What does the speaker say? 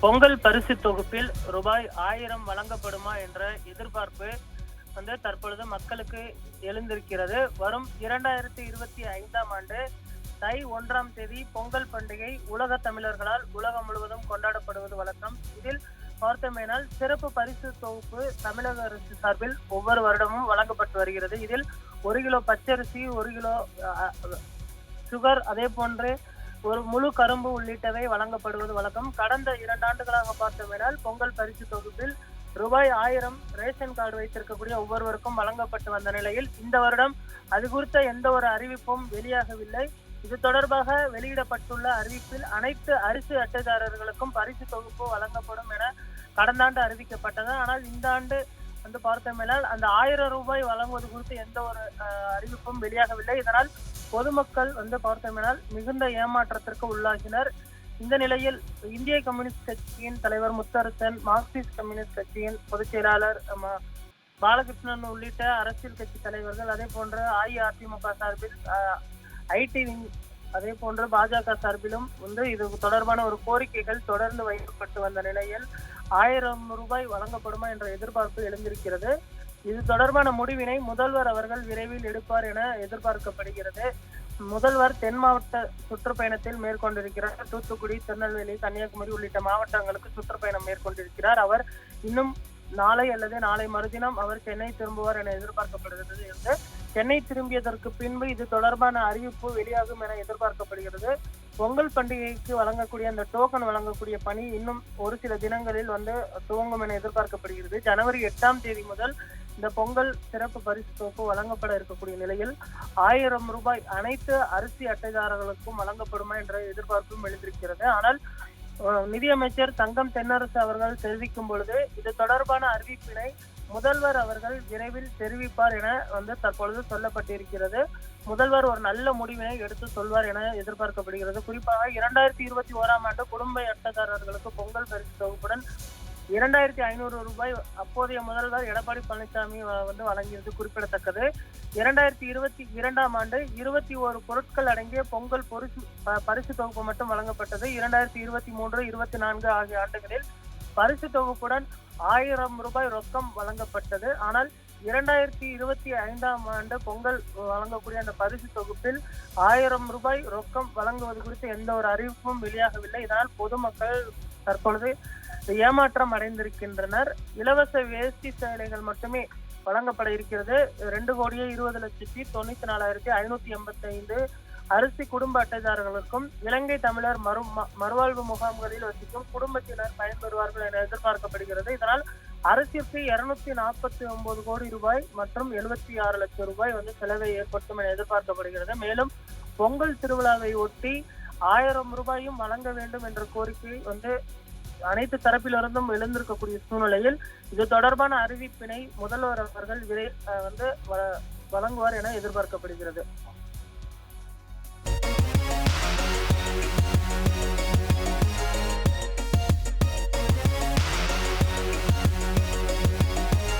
பொங்கல் பரிசு தொகுப்பில் ரூபாய் 1000 வழங்கப்படுமா என்ற எதிர்பார்ப்பு தற்பொழுது மக்களுக்கு எழுந்திருக்கிறது. வரும் 2025ஆம் ஆண்டு தை 1ஆம் தேதி பொங்கல் பண்டிகை உலக தமிழர்களால் உலகம் முழுவதும் கொண்டாடப்படுவது வழக்கம். இதில் பார்த்தோமேனால் சிறப்பு பரிசு தொகுப்பு தமிழக அரசு சார்பில் ஒவ்வொரு வருடமும் வழங்கப்பட்டு வருகிறது. இதில் 1 கிலோ பச்சரிசி, 1 கிலோ சுகர், அதே போன்று ஒரு முழு கரும்பு உள்ளிட்டவை வழங்கப்படுவது வழக்கம். கடந்த 2 ஆண்டுகளாக பார்த்தோமேனால் பொங்கல் பரிசு தொகுப்பில் ரூபாய் 1000 ரேஷன் கார்டு வைத்திருக்கக்கூடிய ஒவ்வொருவருக்கும் வழங்கப்பட்டு வந்த நிலையில் இந்த வருடம் அது குறித்த எந்த ஒரு அறிவிப்பும் வெளியாகவில்லை. இது தொடர்பாக வெளியிடப்பட்டுள்ள அறிவிப்பில் அனைத்து அரிசி அட்டைதாரர்களுக்கும் பரிசு தொகுப்பு வழங்கப்படும் என கடந்த ஆண்டு அறிவிக்கப்பட்டது. ஆனால் இந்த ஆண்டு பார்த்தோமேனால் அந்த 1000 ரூபாய் வழங்குவது குறித்து எந்த ஒரு அறிவிப்பும் வெளியாகவில்லை. இதனால் பொதுமக்கள் பார்த்தோமேனால் மிகுந்த ஏமாற்றத்திற்கு உள்ளாகினர். இந்த நிலையில் இந்திய கம்யூனிஸ்ட் கட்சியின் தலைவர் முத்தரசன், மார்க்சிஸ்ட் கம்யூனிஸ்ட் கட்சியின் பொதுச் செயலாளர் பாலகிருஷ்ணன் உள்ளிட்ட அரசியல் கட்சி தலைவர்கள், அதே போன்று அஇஅதிமுக சார்பில் ஐடி விங், அதே போன்று பாஜக சார்பிலும் இது தொடர்பான ஒரு கோரிக்கைகள் தொடர்ந்து வைக்கப்பட்டு வந்த நிலையில் 1000 ரூபாய் வழங்கப்படுமா என்ற எதிர்பார்ப்பு எழுந்திருக்கிறது. இது தொடர்பான முடிவினை முதல்வர் அவர்கள் விரைவில் எடுப்பார் என எதிர்பார்க்கப்படுகிறது. முதல்வர் தென் மாவட்ட சுற்றுப்பயணத்தில் மேற்கொண்டிருக்கிறார். தூத்துக்குடி, திருநெல்வேலி, கன்னியாகுமரி உள்ளிட்ட மாவட்டங்களுக்கு சுற்றுப்பயணம் மேற்கொண்டிருக்கிறார். அவர் இன்னும் நாளை அல்லது நாளை மறுதினம் அவர் சென்னை திரும்புவார் என எதிர்பார்க்கப்படுகிறது. என்று சென்னை திரும்பியதற்கு பின்பு இது தொடர்பான அறிவிப்பு வெளியாகும் என எதிர்பார்க்கப்படுகிறது. பொங்கல் பண்டிகைக்கு வழங்கக்கூடிய அந்த டோக்கன் வழங்கக்கூடிய பணி இன்னும் ஒரு சில தினங்களில் துவங்கும் என எதிர்பார்க்கப்படுகிறது. ஜனவரி 8ஆம் தேதி முதல் இந்த பொங்கல் சிறப்பு பரிசு தொகுப்பு வழங்கப்பட இருக்கக்கூடிய நிலையில் 1000 ரூபாய் அனைத்து அரிசி அட்டைதாரர்களுக்கும் வழங்கப்படுமா என்ற எதிர்பார்ப்பும் எழுந்திருக்கிறது. ஆனால் நிதியமைச்சர் தங்கம் தென்னரசு அவர்கள் தெரிவிக்கும் பொழுது இது தொடர்பான அறிவிப்பினை முதல்வர் அவர்கள் விரைவில் தெரிவிப்பார் என தற்பொழுது சொல்லப்பட்டிருக்கிறது. முதல்வர் ஒரு நல்ல முடிவினை எடுத்து சொல்வார் என எதிர்பார்க்கப்படுகிறது. குறிப்பாக 2021ஆம் ஆண்டு குடும்ப அட்டைதாரர்களுக்கு பொங்கல் பரிசு தொகுப்புடன் 2500 ரூபாய் அப்போதைய முதல்வர் எடப்பாடி பழனிசாமி வழங்கியது குறிப்பிடத்தக்கது. 2022ஆம் ஆண்டு 21 பொருட்கள் அடங்கிய பொங்கல் பரிசு தொகுப்பு மட்டும் வழங்கப்பட்டது. 2023, 24 ஆகிய ஆண்டுகளில் பரிசு தொகுப்புடன் 1000 ரூபாய் ரொக்கம் வழங்கப்பட்டது. ஆனால் 2025ஆம் ஆண்டு பொங்கல் வழங்கக்கூடிய அந்த பரிசு தொகுப்பில் 1000 ரூபாய் ரொக்கம் வழங்குவது குறித்து எந்த ஒரு அறிவிப்பும் வெளியாகவில்லை. இதனால் பொதுமக்கள் தற்பொழுது ஏமாற்றம் அடைந்திருக்கின்றனர். இலவச வேஷ்டி சேலைகள் மட்டுமே வழங்கப்பட இருக்கிறது. 2,20,94,585 அரிசி குடும்ப அட்டைதாரர்களுக்கும் இலங்கை தமிழர் மறுவாழ்வு முகாம்களில் வசிக்கும் குடும்பத்தினர் பயன்பெறுவார்கள் என எதிர்பார்க்கப்படுகிறது. இதனால் அரசிற்கு 249 கோடி ரூபாய் மற்றும் 76 லட்சம் ரூபாய் செலவை ஏற்படுத்தும் என எதிர்பார்க்கப்படுகிறது. மேலும் பொங்கல் திருவிழாவை ஒட்டி 1000 ரூபாயும் வழங்க வேண்டும் என்ற கோரிக்கை அனைத்து தரப்பிலிருந்தும் எழுந்திருக்கக்கூடிய சூழ்நிலையில் இது தொடர்பான அறிவிப்பினை முதல்வர் அவர்கள் வழங்குவார் என எதிர்பார்க்கப்படுகிறது.